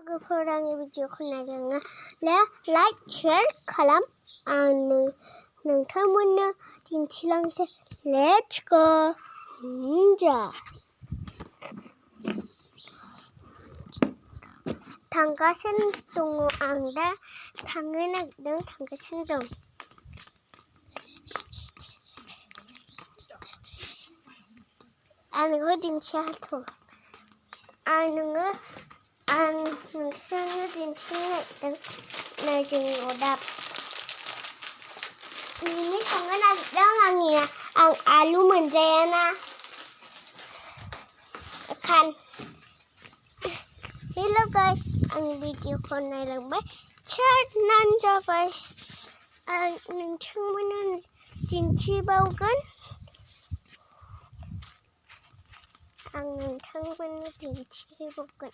लोगोफोर आंनि भिडिअखौ नायलाङो लाइक शेयार खालाम आं नोंथांमोननो दिन्थिलांसै लेट्स गो निन्जा थांगासिनो दङ आं दा थांनो नागिरदों थांगासिनो दं आं नोंखौ दिन्थियाथ' आं नोंसोरनो दिन्थिनो नागिरदों नै जोंनि अरदाब बिनि संनो नागिरदों आं आलु मोनजायाना खान हेलो गाइस आंनि भिडिअखौ नायलांबाय सारनानै जाबाय आं नोंथांमोननो दिन्थिबावगोन आं नोंथांमोननो दिन्थिबावगोन